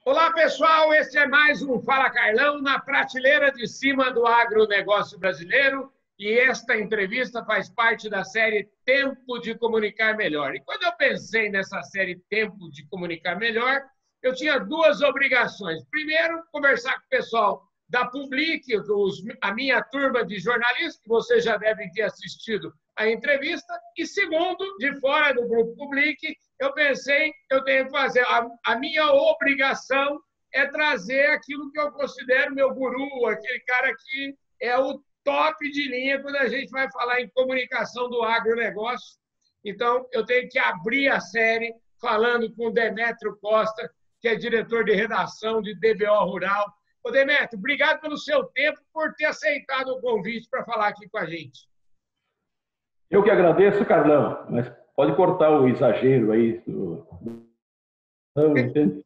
Olá, pessoal. Este é mais um Fala Carlão na prateleira de cima do agronegócio brasileiro. E esta entrevista faz parte da série Tempo de Comunicar Melhor. E quando eu pensei nessa série Tempo de Comunicar Melhor, eu tinha duas obrigações. Primeiro, conversar com o pessoal da Public, a minha turma de jornalistas, que vocês já devem ter assistido a entrevista. E segundo, de fora do Grupo Public, eu pensei, eu tenho que fazer. A minha obrigação é trazer aquilo que eu considero meu guru, aquele cara que é o top de linha quando a gente vai falar em comunicação do agronegócio. Então, eu tenho que abrir a série falando com o Demétrio Costa, que é diretor de redação de DBO Rural. Ô, Demétrio, obrigado pelo seu tempo, por ter aceitado o convite para falar aqui com a gente. Eu que agradeço, Carlão, mas pode cortar o exagero aí. Não, entende?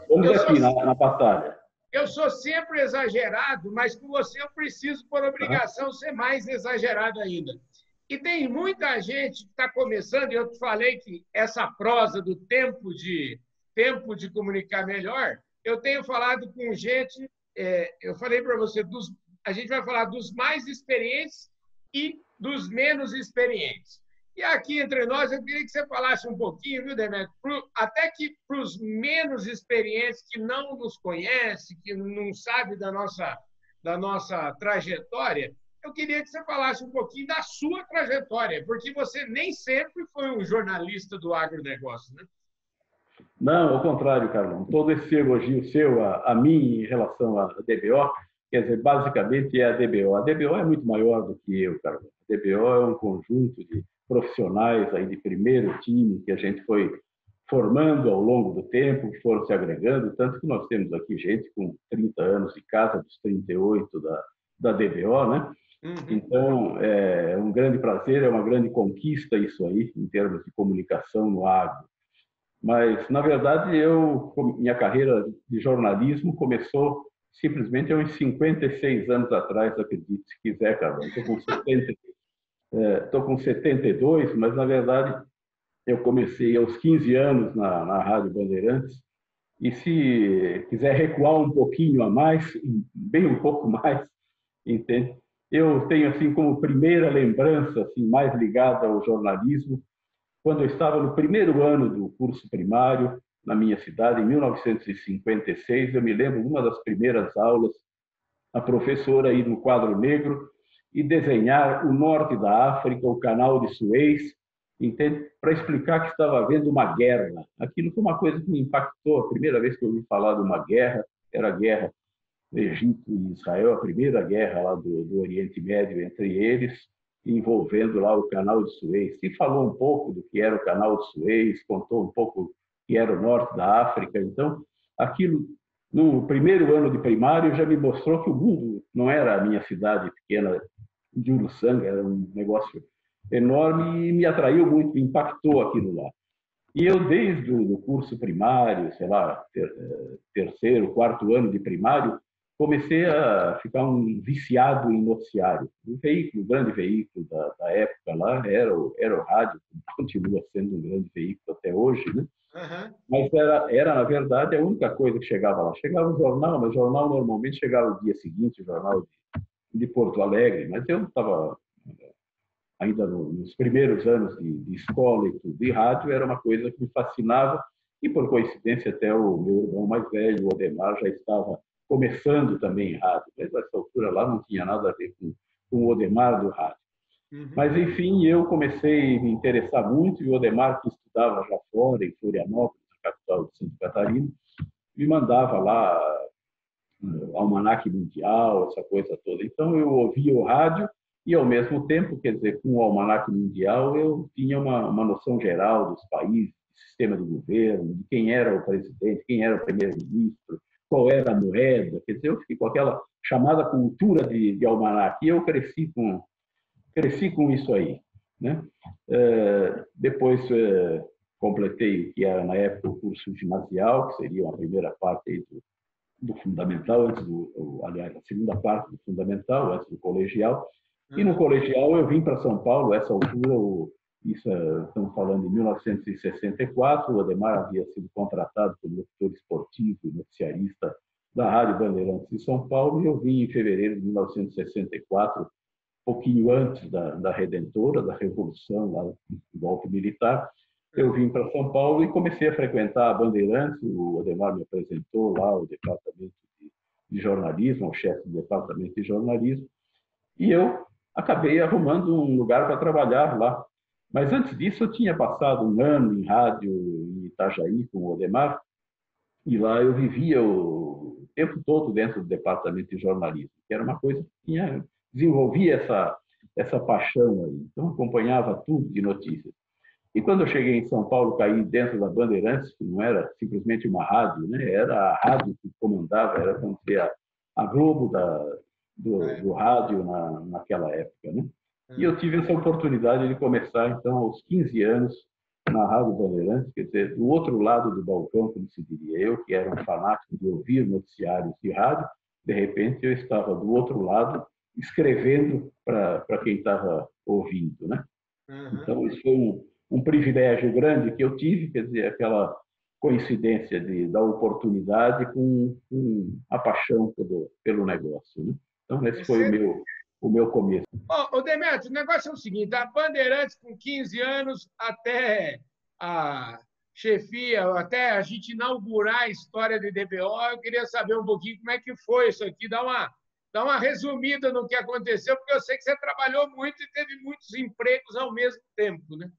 Vamos aqui na batalha. Eu sou sempre exagerado, mas com você eu preciso, por obrigação, ser mais exagerado ainda. E tem muita gente que está começando, e eu te falei que essa prosa do tempo de comunicar melhor, eu tenho falado com gente, eu falei para você, a gente vai falar dos mais experientes e dos menos experientes. E aqui entre nós, eu queria que você falasse um pouquinho, viu, Demétrio? Até que para os menos experientes, que não nos conhecem, que não sabem da nossa trajetória, eu queria que você falasse um pouquinho da sua trajetória, porque você nem sempre foi um jornalista do agronegócio, né? Não, ao contrário, Carlão. Todo esse elogio seu a mim em relação à DBO, quer dizer, basicamente é a DBO. A DBO é muito maior do que eu, Carlão. A DBO é um conjunto de profissionais aí de primeiro time que a gente foi formando ao longo do tempo, que foram se agregando, tanto que nós temos aqui gente com 30 anos de casa, dos 38 da DBO, né? Uhum. Então, é um grande prazer, é uma grande conquista isso aí, em termos de comunicação no agro. Mas, na verdade, minha carreira de jornalismo começou simplesmente há uns 56 anos atrás, acredite se quiser, Carlão. Estou com 72, mas, na verdade, eu comecei aos 15 anos na Rádio Bandeirantes. E se quiser recuar um pouquinho a mais, bem um pouco mais, entende? Eu tenho, assim, como primeira lembrança, assim, mais ligada ao jornalismo, quando eu estava no primeiro ano do curso primário, na minha cidade, em 1956, eu me lembro de uma das primeiras aulas, a professora ir no quadro negro e desenhar o norte da África, o canal de Suez, entende? Para explicar que estava havendo uma guerra. Aquilo foi uma coisa que me impactou. A primeira vez que eu ouvi falar de uma guerra, era a guerra do Egito e Israel, a primeira guerra lá do Oriente Médio entre eles, envolvendo lá o canal de Suez. Se falou um pouco do que era o canal de Suez, contou um pouco o que era o norte da África. Então, aquilo, no primeiro ano de primário, já me mostrou que o mundo não era a minha cidade pequena de Uruçanga, era um negócio enorme e me atraiu muito, me impactou aquilo lá. E eu, desde o curso primário, sei lá, terceiro, quarto ano de primário, comecei a ficar um viciado em noticiário. O grande veículo da época lá era o rádio, que continua sendo um grande veículo até hoje, né? Uhum. Mas era, na verdade, a única coisa que chegava lá. Chegava o jornal, mas o jornal normalmente chegava no dia seguinte, o jornal de Porto Alegre, mas eu estava ainda nos primeiros anos de escola e tudo. E rádio era uma coisa que me fascinava e, por coincidência, até o meu irmão mais velho, o Odemar, já estava começando também em rádio, mas nessa altura lá não tinha nada a ver com o Odemar do rádio. Uhum. Mas, enfim, eu comecei a me interessar muito, e o Odemar, que estudava já fora, em Florianópolis, a capital de Santa Catarina, me mandava lá almanaque mundial, essa coisa toda. Então, eu ouvia o rádio e, ao mesmo tempo, quer dizer, com o almanaque mundial, eu tinha uma noção geral dos países, do sistema de governo, de quem era o presidente, quem era o primeiro-ministro, qual era a moeda. Quer dizer, eu fiquei com aquela chamada cultura de almanaque, e eu cresci com isso aí, né? Depois completei o que era, na época, o curso ginasial, que seria a primeira parte aí do fundamental, aliás, a segunda parte do fundamental, antes do colegial. E no colegial eu vim para São Paulo, essa altura o Isso, estamos falando em 1964, o Adhemar havia sido contratado como locutor esportivo e noticiarista da Rádio Bandeirantes de São Paulo, e eu vim em fevereiro de 1964, pouquinho antes da Redentora, da Revolução, lá do golpe militar. Eu vim para São Paulo e comecei a frequentar a Bandeirantes. O Adhemar me apresentou lá o departamento de jornalismo, o chefe do departamento de jornalismo, e eu acabei arrumando um lugar para trabalhar lá. Mas antes disso, eu tinha passado um ano em rádio em Itajaí com o Adhemar, e lá eu vivia o tempo todo dentro do departamento de jornalismo, que era uma coisa que desenvolvia essa paixão aí. Então, acompanhava tudo de notícias. E quando eu cheguei em São Paulo, caí dentro da Bandeirantes, que não era simplesmente uma rádio, né? Era a rádio que comandava, era como se a Globo do rádio naquela época, né? E eu tive essa oportunidade de começar, então, aos 15 anos, na Rádio Bandeirantes, quer dizer, do outro lado do balcão, como se diria. Eu, que era um fanático de ouvir noticiários de rádio, de repente eu estava do outro lado, escrevendo para quem estava ouvindo, né? Então, isso foi um privilégio grande que eu tive, quer dizer, aquela coincidência da oportunidade com a paixão pelo negócio, né? Então, esse foi o meu começo. Ô, Demetrio, o negócio é o seguinte, da Bandeirantes com 15 anos até a chefia, até a gente inaugurar a história de DBO, eu queria saber um pouquinho como é que foi isso aqui, dá uma resumida no que aconteceu, porque eu sei que você trabalhou muito e teve muitos empregos ao mesmo tempo, né?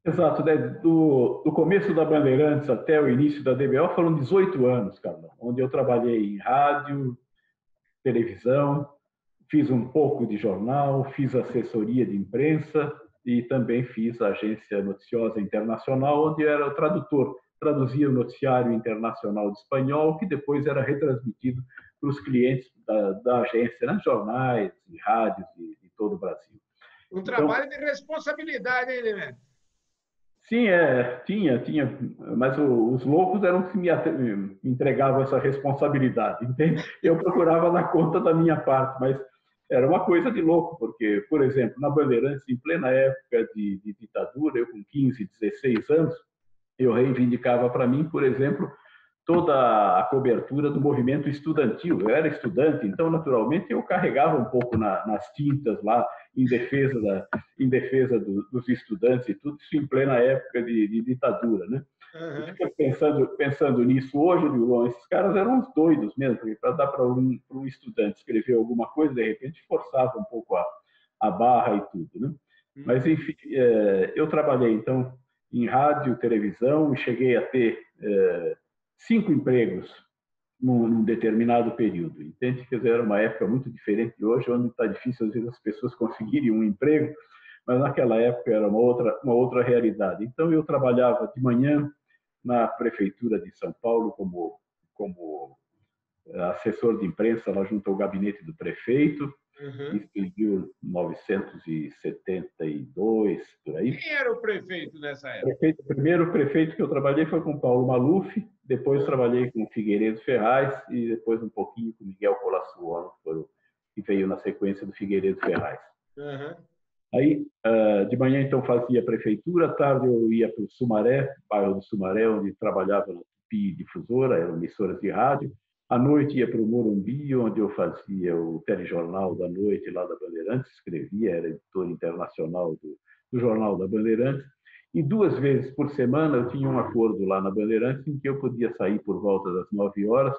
Exato, né? Do começo da Bandeirantes até o início da DBO foram 18 anos, cara, onde eu trabalhei em rádio, televisão, fiz um pouco de jornal, fiz assessoria de imprensa e também fiz a agência noticiosa internacional, onde eu era o tradutor, traduzia o noticiário internacional de espanhol, que depois era retransmitido para os clientes da agência, nos jornais e rádios de todo o Brasil. Um trabalho de responsabilidade, hein, Demetrio? Sim, tinha, mas os loucos eram que me entregavam essa responsabilidade, entende? Eu procurava dar conta da minha parte, mas era uma coisa de louco, porque, por exemplo, na Bandeirantes, em plena época de ditadura, eu com 15, 16 anos, eu reivindicava para mim, por exemplo, toda a cobertura do movimento estudantil. Eu era estudante, então, naturalmente, eu carregava um pouco nas tintas lá, em defesa dos estudantes e tudo isso em plena época de ditadura, né? Eu fico pensando nisso hoje, Dilon, esses caras eram uns doidos mesmo, porque para dar para um estudante escrever alguma coisa, de repente forçava um pouco a barra e tudo, né? Mas, enfim, eu trabalhei, então, em rádio, televisão, e cheguei a ter 5 empregos num determinado período, entende? Quer dizer, era uma época muito diferente de hoje, onde está difícil, às vezes, as pessoas conseguirem um emprego, mas naquela época era uma outra realidade. Então, eu trabalhava de manhã na Prefeitura de São Paulo como assessor de imprensa lá junto ao gabinete do prefeito, isso em 1972, por aí. Quem era o prefeito nessa época? O primeiro prefeito que eu trabalhei foi com Paulo Maluf, depois trabalhei com Figueiredo Ferraz e depois um pouquinho com Miguel Colassuano, que veio na sequência do Figueiredo Ferraz. Aí, de manhã, então, fazia a prefeitura, à tarde eu ia para o Sumaré, bairro do Sumaré, onde trabalhava na Tupi Difusora, eram emissoras de rádio. À noite ia para o Morumbi, onde eu fazia o telejornal da noite lá da Bandeirantes, escrevia, era editor internacional do Jornal da Bandeirantes. E 2 vezes por semana eu tinha um acordo lá na Bandeirantes em que eu podia sair por volta das 9 horas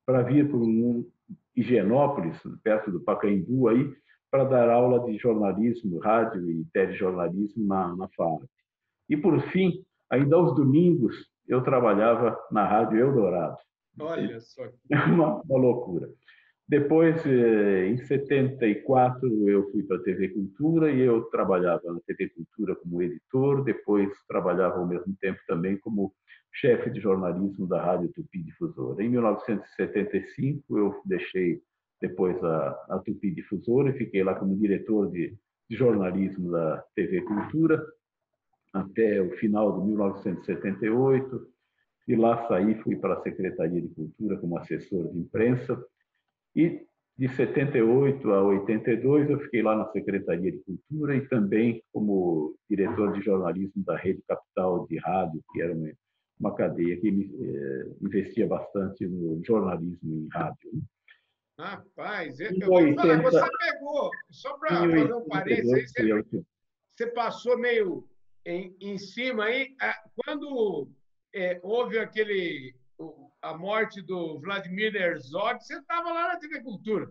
para vir para Higienópolis, perto do Pacaembu, aí, para dar aula de jornalismo, rádio e telejornalismo na FAAP. E, por fim, ainda aos domingos, eu trabalhava na Rádio Eldorado. Olha só. Uma loucura. Depois, em 74, eu fui para a TV Cultura e eu trabalhava na TV Cultura como editor, depois trabalhava ao mesmo tempo também como chefe de jornalismo da Rádio Tupi Difusora. Em 1975, eu deixei depois a Tupi Difusora e fiquei lá como diretor de jornalismo da TV Cultura até o final de 1978. E lá saí, fui para a Secretaria de Cultura como assessor de imprensa. E De 78 a 82, eu fiquei lá na Secretaria de Cultura e também como diretor de jornalismo da Rede Capital de Rádio, que era uma cadeia que investia bastante no jornalismo em rádio. Rapaz, Em eu vou te falar, 80, você pegou, só em para fazer um parênteses 82, aí, você passou meio em cima aí. Quando houve a morte do Vladimir Herzog, você estava lá na TV Cultura.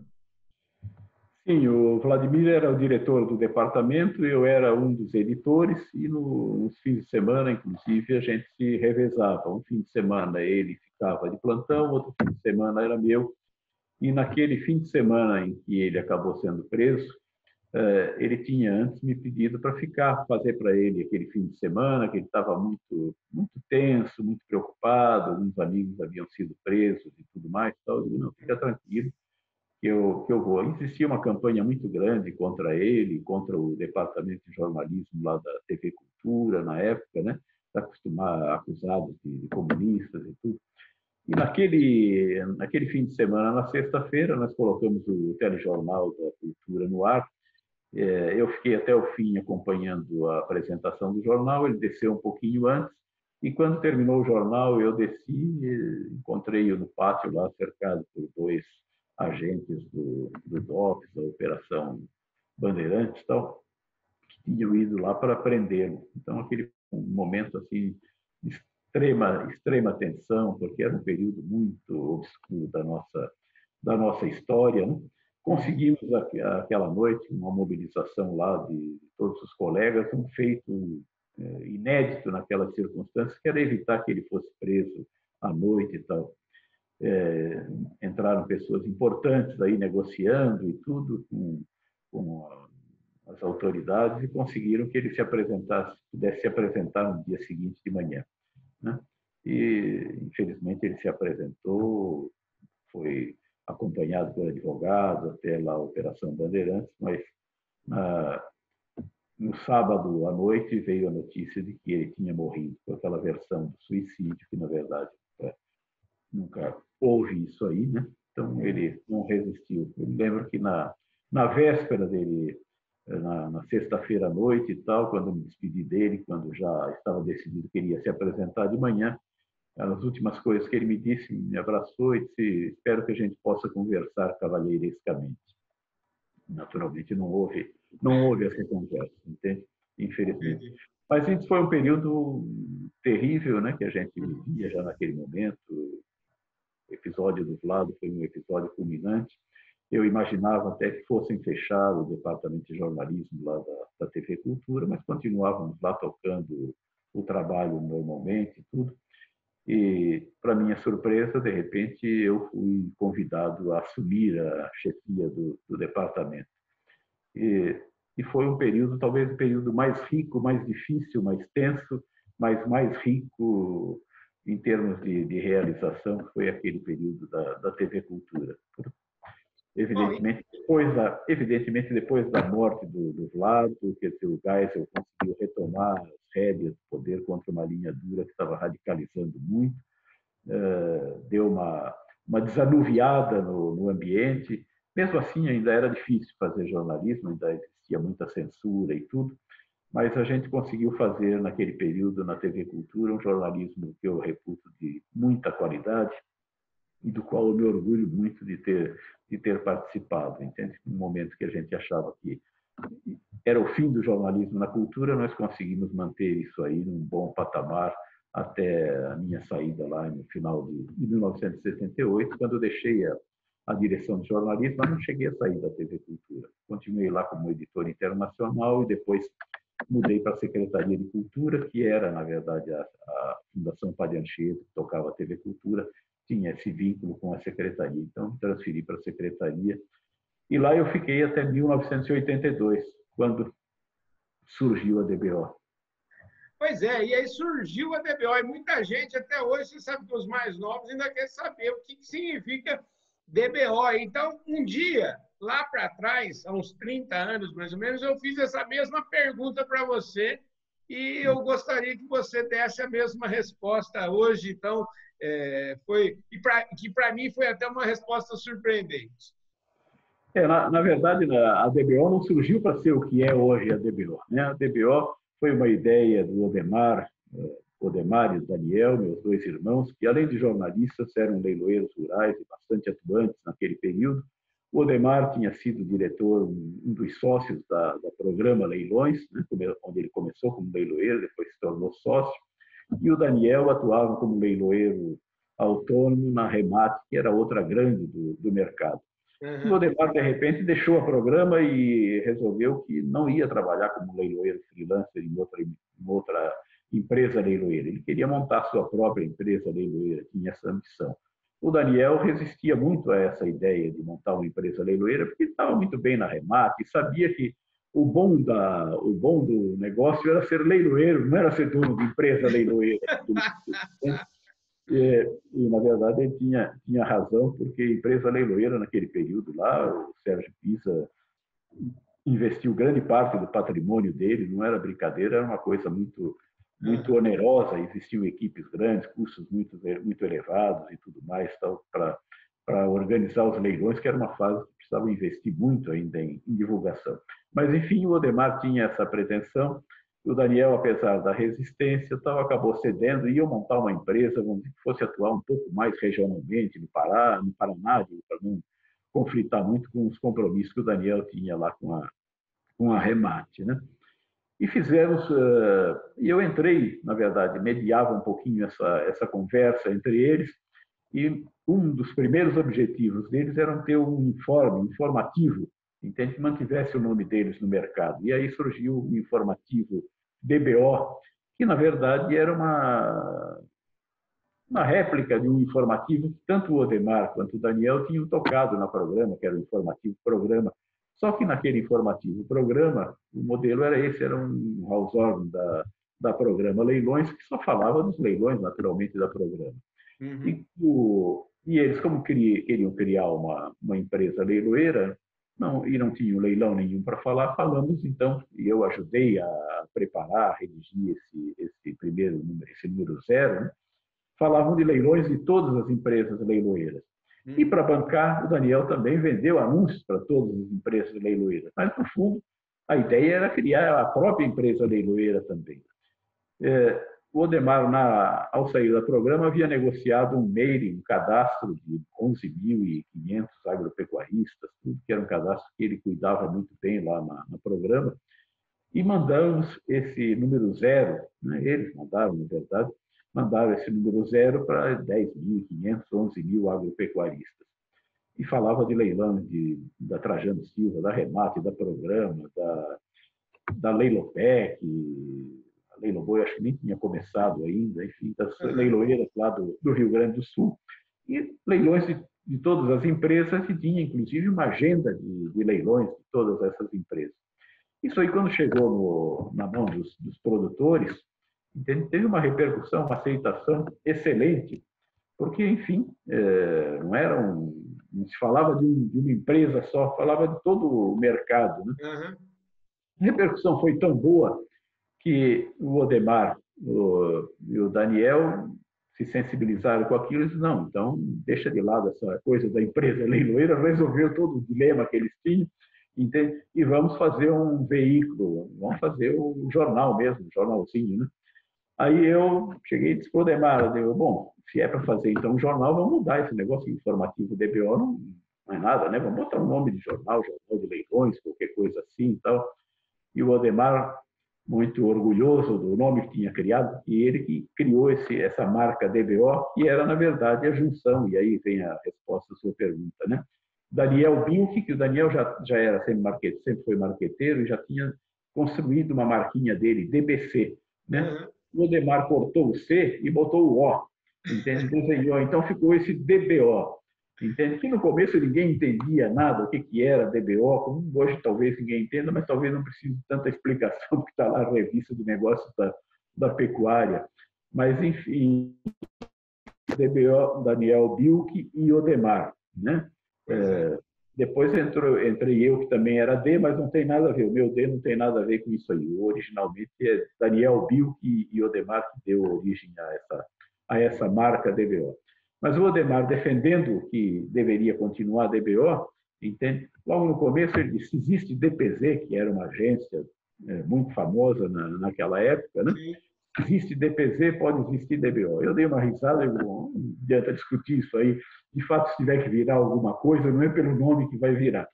sim, o Vladimir era o diretor do departamento, eu era um dos editores, e nos fins de semana, inclusive, a gente se revezava. Um fim de semana ele ficava de plantão, outro fim de semana era meu. E naquele fim de semana em que ele acabou sendo preso, ele tinha antes me pedido para ficar, fazer para ele aquele fim de semana, que ele estava muito, muito tenso, muito preocupado, alguns amigos haviam sido presos e tudo mais. Então, eu digo, não, fica tranquilo, que eu vou. Existia uma campanha muito grande contra ele, contra o departamento de jornalismo lá da TV Cultura, na época, né? Acusados de comunistas e tudo. E naquele fim de semana, na sexta-feira, nós colocamos o telejornal da Cultura no ar. Eu fiquei até o fim acompanhando a apresentação do jornal, ele desceu um pouquinho antes, e quando terminou o jornal, eu desci, encontrei-o no pátio lá, cercado por dois agentes do DOPS, da Operação Bandeirantes, tal, que tinham ido lá para prendê-lo. Então, aquele momento assim de extrema tensão, porque era um período muito obscuro da nossa história, né? Conseguimos aquela noite uma mobilização lá de todos os colegas, um feito inédito naquelas circunstâncias, que era evitar que ele fosse preso à noite e tal. Entraram pessoas importantes aí negociando e tudo com as autoridades e conseguiram que ele pudesse se apresentar no dia seguinte de manhã, né? E, infelizmente, ele se apresentou, foi acompanhado pelo advogado até lá a Operação Bandeirantes, mas no sábado à noite veio a notícia de que ele tinha morrido, com aquela versão do suicídio, que na verdade nunca houve isso aí, né? Então ele não resistiu. Eu me lembro que na véspera dele, na sexta-feira à noite e tal, quando eu me despedi dele, quando já estava decidido que ele ia se apresentar de manhã, as últimas coisas que ele me disse, me abraçou e disse: espero que a gente possa conversar cavalheirescamente. Naturalmente não houve essa conversa, entende? Infelizmente. Mas isso foi um período terrível, né, que a gente vivia já naquele momento. O episódio do Vlado foi um episódio culminante. Eu imaginava até que fossem fechar o departamento de jornalismo lá da TV Cultura, mas continuávamos lá tocando o trabalho normalmente e tudo. E, para minha surpresa, de repente, eu fui convidado a assumir a chefia do departamento. E foi um período, talvez o período mais rico, mais difícil, mais tenso, mas mais rico em termos de realização, que foi aquele período da TV Cultura. Evidentemente, depois da morte do Vlado, que o Geisel conseguiu retomar as rédeas do poder contra uma linha dura que estava radicalizando muito, deu uma desanuviada no ambiente. Mesmo assim, ainda era difícil fazer jornalismo, ainda existia muita censura e tudo, mas a gente conseguiu fazer, naquele período, na TV Cultura, um jornalismo que eu reputo de muita qualidade e do qual eu me orgulho muito de ter participado, entende? No momento que a gente achava que era o fim do jornalismo na cultura, nós conseguimos manter isso aí num bom patamar até a minha saída lá no final de 1978, quando eu deixei a direção de jornalismo, mas não cheguei a sair da TV Cultura. Continuei lá como editor internacional e depois mudei para a Secretaria de Cultura, que era, na verdade, a Fundação Padre Anchieta, que tocava a TV Cultura, tinha esse vínculo com a Secretaria. Então, me transferi para a Secretaria. E lá eu fiquei até 1982, quando surgiu a DBO. Pois é, e aí surgiu a DBO, e muita gente até hoje, você sabe que os mais novos ainda querem saber o que significa DBO. Então, um dia, lá para trás, há uns 30 anos mais ou menos, eu fiz essa mesma pergunta para você e eu gostaria que você desse a mesma resposta hoje. Então, que para mim foi até uma resposta surpreendente. Na verdade, a DBO não surgiu para ser o que é hoje a DBO, né? A DBO foi uma ideia do Odemar, Odemar e o Daniel, meus dois irmãos, que além de jornalistas eram leiloeiros rurais e bastante atuantes naquele período. O Odemar tinha sido diretor, um dos sócios da programa Leilões, né? Onde ele começou como leiloeiro, depois se tornou sócio, e o Daniel atuava como leiloeiro autônomo na Remate, que era outra grande do mercado. O Odemar, de repente, deixou o programa e resolveu que não ia trabalhar como leiloeiro freelancer em outra empresa leiloeira. Ele queria montar sua própria empresa leiloeira, tinha essa ambição. O Daniel resistia muito a essa ideia de montar uma empresa leiloeira, porque ele estava muito bem na Remate e sabia que o bom do negócio era ser leiloeiro, não era ser dono de empresa leiloeira. Na verdade, ele tinha razão, porque a empresa leiloeira, naquele período lá, o Sérgio Pisa investiu grande parte do patrimônio dele, não era brincadeira, era uma coisa muito onerosa, existiam equipes grandes, custos muito elevados e tudo mais, para organizar os leilões, que era uma fase que precisava investir muito ainda em divulgação. Mas, enfim, o Odemar tinha essa pretensão. O Daniel, apesar da resistência, acabou cedendo e ia montar uma empresa que fosse atuar um pouco mais regionalmente no Paraná, para não conflitar muito com os compromissos que o Daniel tinha lá com a Remate, né? E fizemos, e eu entrei, na verdade, mediava um pouquinho essa conversa entre eles, e um dos primeiros objetivos deles era ter um informativo, entende? Que mantivesse o nome deles no mercado. E aí surgiu o informativo DBO, que na verdade era uma réplica de um informativo que tanto o Odemar quanto o Daniel tinham tocado no programa, que era o informativo programa. Só que naquele informativo programa, o modelo era esse, era um house organ da programa Leilões, que só falava dos leilões, naturalmente, da programa. E eles, como queriam criar uma empresa leiloeira, não tinham leilão nenhum para falar, falamos então, e eu ajudei a preparar, a redigir esse primeiro número, esse número 0, né? Falavam de leilões de todas as empresas leiloeiras. E para bancar, o Daniel também vendeu anúncios para todas as empresas leiloeiras. Mas, no fundo, a ideia era criar a própria empresa leiloeira também. O Odemar, ao sair do programa, havia negociado um mailing, um cadastro de 11.500 agropecuaristas, tudo que era um cadastro que ele cuidava muito bem lá no programa, e mandamos esse número 0, né? Eles mandaram, na verdade, mandaram esse número 0 para 10.500, 11.000 agropecuaristas. E falava de leilão da Trajano Silva, da Remate, da Programa, da Leilopec, a Leiloboi acho que nem tinha começado ainda, enfim, das leiloeiras lá do Rio Grande do Sul. E leilões de todas as empresas, e tinha inclusive uma agenda de leilões de todas essas empresas. Isso aí, quando chegou na mão dos produtores, teve uma repercussão, uma aceitação excelente, porque, enfim, não se falava de uma empresa só, falava de todo o mercado, né? A repercussão foi tão boa que o Odemar e o Daniel se sensibilizaram com aquilo e disseram, não, então deixa de lado essa coisa da empresa leiloeira, resolveu todo o dilema que eles tinham, entende? E vamos fazer um veículo, vamos fazer o jornal mesmo, um jornalzinho, né? Aí eu cheguei e disse para o Odemar, bom, se é para fazer então um jornal, vamos mudar esse negócio informativo DBO, não é nada, né? Vamos botar um nome de jornal de leilões, qualquer coisa assim e tal. E o Odemar, muito orgulhoso do nome que tinha criado, e ele que criou essa marca DBO, que era, na verdade, a junção, e aí vem a resposta à sua pergunta, né? Daniel Bilk, que o Daniel já era sempre foi marqueteiro e já tinha construído uma marquinha dele, DBC, né? O Odemar cortou o C e botou o O, entende? Desenhou, então ficou esse DBO, entende? Que no começo ninguém entendia nada o que era DBO, como hoje talvez ninguém entenda, mas talvez não precise de tanta explicação, porque está lá a revista de negócios da pecuária. Mas, enfim, DBO, Daniel Bilk e Odemar, né? Depois entrei eu, que também era D, mas não tem nada a ver. O meu D não tem nada a ver com isso aí. Originalmente é Daniel Bilk e Odemar que deu origem a essa marca DBO. Mas o Odemar, defendendo que deveria continuar a DBO, entende? Logo no começo ele disse, existe DPZ, que era uma agência muito famosa naquela época, né? Sim. Existe DPZ, pode existir DBO. Eu dei uma risada, eu não adianta discutir isso aí. De fato, se tiver que virar alguma coisa, não é pelo nome que vai virar,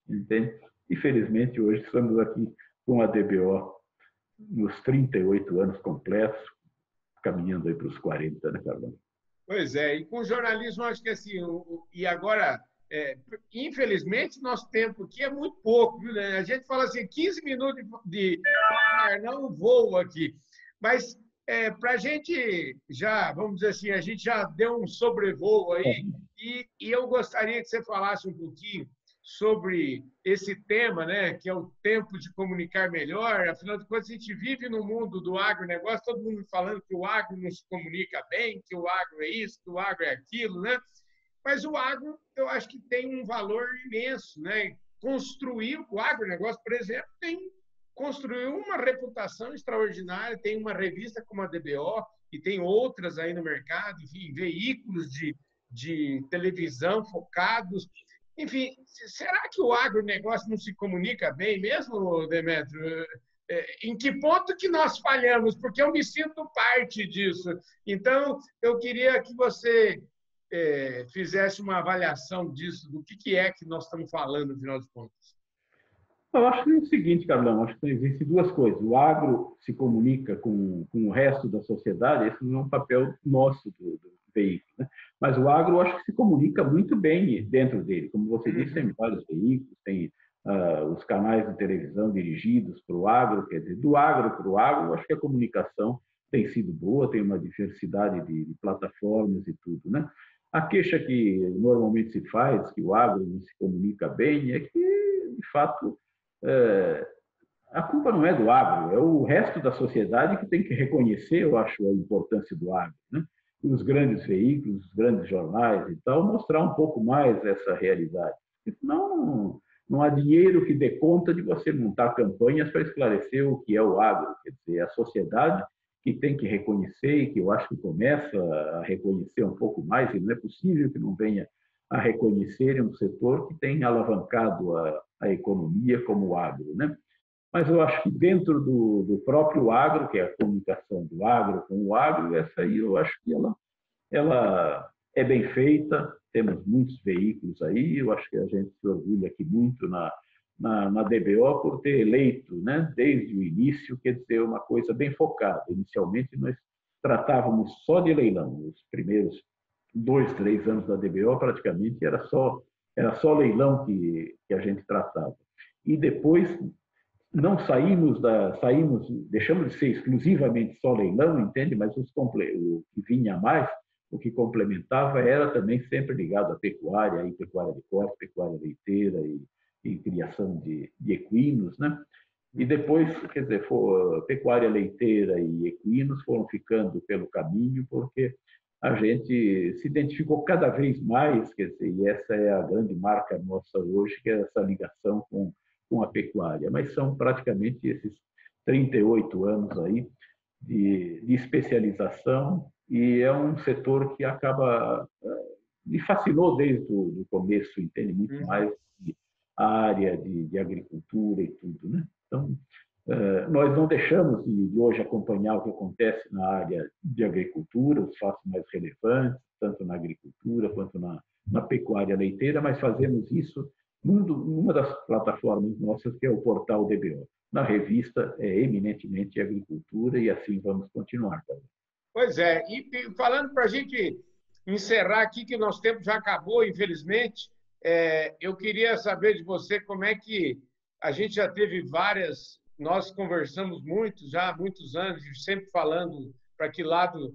entende? Infelizmente, hoje estamos aqui com a DBO nos 38 anos completos, caminhando aí para os 40, né, Carlão? Pois é, e com o jornalismo, acho que assim, e agora, infelizmente, nosso tempo aqui é muito pouco, viu, né? A gente fala assim, 15 minutos de não voa aqui. Mas para a gente já, vamos dizer assim, a gente já deu um sobrevoo aí, e eu gostaria que você falasse um pouquinho sobre esse tema, né, que é o tempo de comunicar melhor. Afinal de contas, a gente vive no mundo do agronegócio, todo mundo falando que o agro não se comunica bem, que o agro é isso, que o agro é aquilo, né? Mas o agro, eu acho que tem um valor imenso, né? Construir o agronegócio, por exemplo, construiu uma reputação extraordinária, tem uma revista como a DBO, e tem outras aí no mercado, enfim, veículos de televisão focados. Enfim, será que o agronegócio não se comunica bem mesmo, Demétrio? Em que ponto que nós falhamos? Porque eu me sinto parte disso. Então, eu queria que você fizesse uma avaliação disso, do que é que nós estamos falando, no final de contas. Eu acho que é o seguinte, Carlão, acho que existem duas coisas. O agro se comunica com o resto da sociedade, esse não é um papel nosso do veículo, né? Mas o agro, eu acho que se comunica muito bem dentro dele. Como você disse, tem vários veículos, tem os canais de televisão dirigidos para o agro, quer dizer, do agro para o agro, eu acho que a comunicação tem sido boa, tem uma diversidade de plataformas e tudo, né? A queixa que normalmente se faz, que o agro não se comunica bem, é que, de fato, a culpa não é do agro, é o resto da sociedade que tem que reconhecer, eu acho, a importância do agro, né? E os grandes veículos, os grandes jornais e tal, mostrar um pouco mais essa realidade. Senão, não há dinheiro que dê conta de você montar campanhas para esclarecer o que é o agro. Quer dizer, a sociedade que tem que reconhecer e que eu acho que começa a reconhecer um pouco mais, e não é possível que não venha a reconhecer um setor que tem alavancado a economia como o agro, né? Mas eu acho que dentro do próprio agro, que é a comunicação do agro com o agro, essa aí eu acho que ela é bem feita, temos muitos veículos aí, eu acho que a gente se orgulha aqui muito na DBO por ter eleito, né, desde o início, quer dizer, uma coisa bem focada. Inicialmente nós tratávamos só de leilão, os primeiros 2, 3 anos da DBO praticamente era só leilão que a gente tratava. E depois não deixamos de ser exclusivamente só leilão, entende? Mas o que vinha mais, o que complementava era também sempre ligado à pecuária, aí pecuária de corte, pecuária leiteira e criação de equinos, né? E depois, quer dizer, pecuária leiteira e equinos foram ficando pelo caminho, porque a gente se identificou cada vez mais, quer dizer, e essa é a grande marca nossa hoje, que é essa ligação com a pecuária. Mas são praticamente esses 38 anos aí de especialização, e é um setor que me fascinou desde o começo, entende muito mais a área de agricultura e tudo, né? Então, nós não deixamos de hoje acompanhar o que acontece na área de agricultura, os fatos mais relevantes, tanto na agricultura quanto na pecuária leiteira, mas fazemos isso numa das plataformas nossas, que é o portal DBO. Na revista é eminentemente agricultura e assim vamos continuar. Pois é, e falando para a gente encerrar aqui, que nosso tempo já acabou, infelizmente, eu queria saber de você como é que a gente já teve nós conversamos muito já há muitos anos, sempre falando para que lado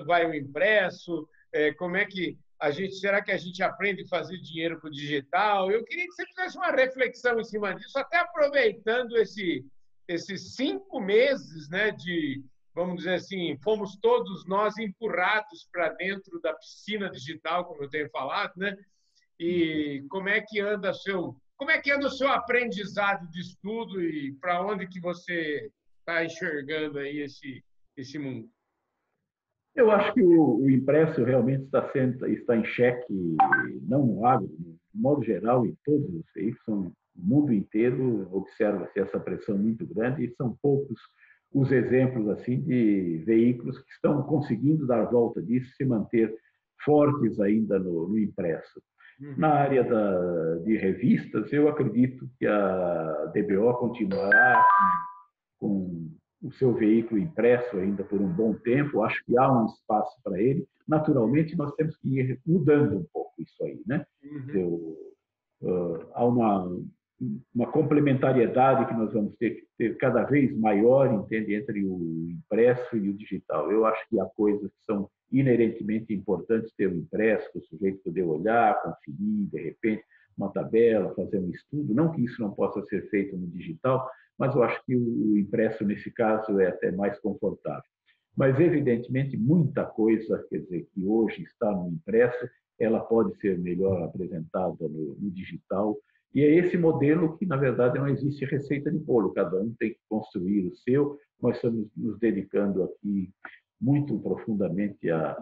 vai o impresso, como é que será que a gente aprende a fazer dinheiro com o digital? Eu queria que você fizesse uma reflexão em cima disso, até aproveitando esses 5 meses, né, vamos dizer assim, fomos todos nós empurrados para dentro da piscina digital, como eu tenho falado, né? E como é que anda o seu aprendizado de estudo e para onde que você está enxergando aí esse mundo? Eu acho que o impresso realmente está em xeque, não no agro, de modo geral, em todos os veículos, no mundo inteiro, observa-se essa pressão muito grande e são poucos os exemplos assim de veículos que estão conseguindo dar volta disso, se manter fortes ainda no impresso. Na área de revistas, eu acredito que a DBO continuará com o seu veículo impresso ainda por um bom tempo. Acho que há um espaço para ele. Naturalmente, nós temos que ir mudando um pouco isso aí, né? Há uma complementariedade que nós vamos ter que ter cada vez maior, entende, entre o impresso e o digital. Eu acho que há coisas que são inerentemente importantes ter o impresso, para o sujeito poder olhar, conferir, de repente, uma tabela, fazer um estudo. Não que isso não possa ser feito no digital, mas eu acho que o impresso, nesse caso, é até mais confortável. Mas, evidentemente, muita coisa, quer dizer, que hoje está no impresso, ela pode ser melhor apresentada no digital. E é esse modelo que, na verdade, não existe receita de bolo. Cada um tem que construir o seu. Nós estamos nos dedicando aqui muito profundamente a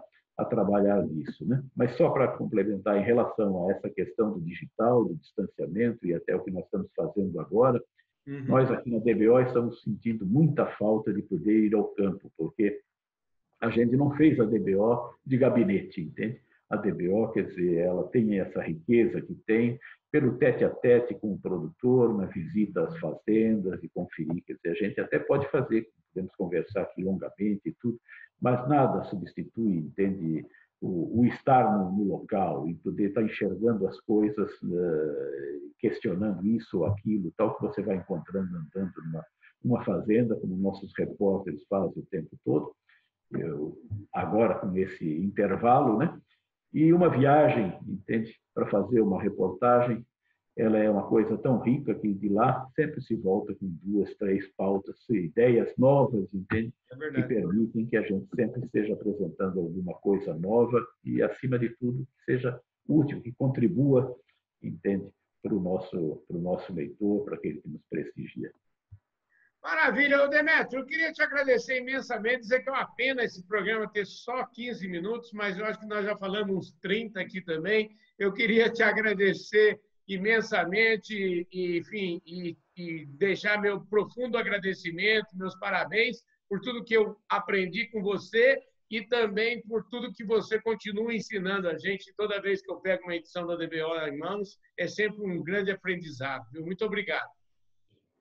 trabalhar nisso, né? Mas só para complementar, em relação a essa questão do digital, do distanciamento e até o que nós estamos fazendo agora, nós aqui na DBO estamos sentindo muita falta de poder ir ao campo, porque a gente não fez a DBO de gabinete, entende? A DBO, quer dizer, ela tem essa riqueza que tem pelo tete-a-tete com o produtor, na visita às fazendas e conferir. Quer dizer, a gente até pode fazer, podemos conversar aqui longamente e tudo, mas nada substitui, entende, o estar no local e poder estar enxergando as coisas, questionando isso ou aquilo, tal que você vai encontrando andando numa fazenda, como nossos repórteres fazem o tempo todo, agora com esse intervalo, né? E uma viagem, entende, para fazer uma reportagem, ela é uma coisa tão rica que de lá sempre se volta com 2, 3 pautas, ideias novas, entende? Que permitem que a gente sempre esteja apresentando alguma coisa nova e, acima de tudo, que seja útil, que contribua, entende, para o nosso leitor, para aquele que nos prestigia. Maravilha. Demetrio, eu queria te agradecer imensamente, dizer que é uma pena esse programa ter só 15 minutos, mas eu acho que nós já falamos uns 30 aqui também. Eu queria te agradecer imensamente enfim, e deixar meu profundo agradecimento, meus parabéns por tudo que eu aprendi com você e também por tudo que você continua ensinando a gente. Toda vez que eu pego uma edição da DBO em mãos, é sempre um grande aprendizado. Muito obrigado.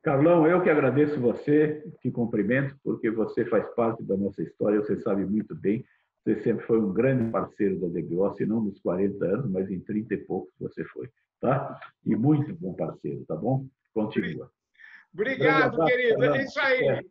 Carlão, eu que agradeço você, te cumprimento, porque você faz parte da nossa história, você sabe muito bem, você sempre foi um grande parceiro da DBO, se não nos 40 anos, mas em 30 e poucos você foi, tá? E muito bom parceiro, tá bom? Continua. Obrigado, querido. É isso aí.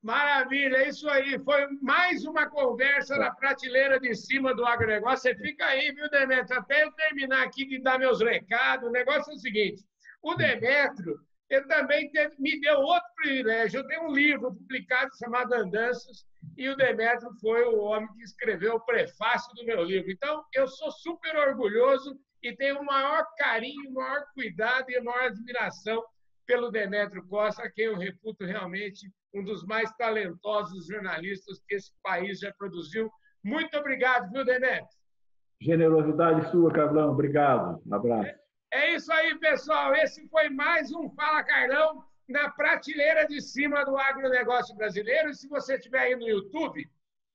Maravilha, é isso aí. Foi mais uma conversa na prateleira de cima do agronegócio. Você fica aí, viu, Demetrio? Até eu terminar aqui de dar meus recados, o negócio é o seguinte, o Demetrio, ele também me deu outro privilégio. Eu tenho um livro publicado chamado Andanças e o Demetrio foi o homem que escreveu o prefácio do meu livro. Então, eu sou super orgulhoso e tenho o maior carinho, o maior cuidado e a maior admiração pelo Demetrio Costa, a quem eu reputo realmente um dos mais talentosos jornalistas que esse país já produziu. Muito obrigado, viu, Demetrio? Generosidade sua, Carlão. Obrigado. Um abraço. É isso aí, pessoal. Esse foi mais um Fala Carlão na prateleira de cima do agronegócio brasileiro. E se você estiver aí no YouTube,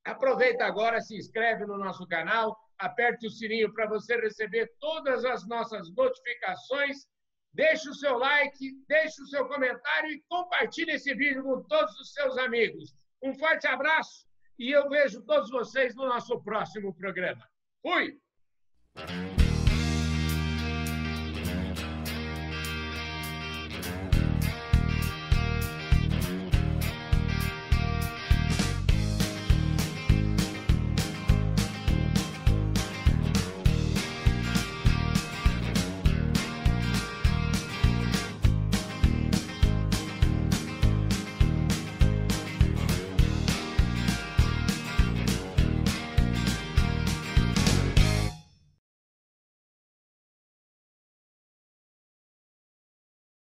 aproveita agora, se inscreve no nosso canal, aperte o sininho para você receber todas as nossas notificações, deixe o seu like, deixe o seu comentário e compartilhe esse vídeo com todos os seus amigos. Um forte abraço e eu vejo todos vocês no nosso próximo programa. Fui!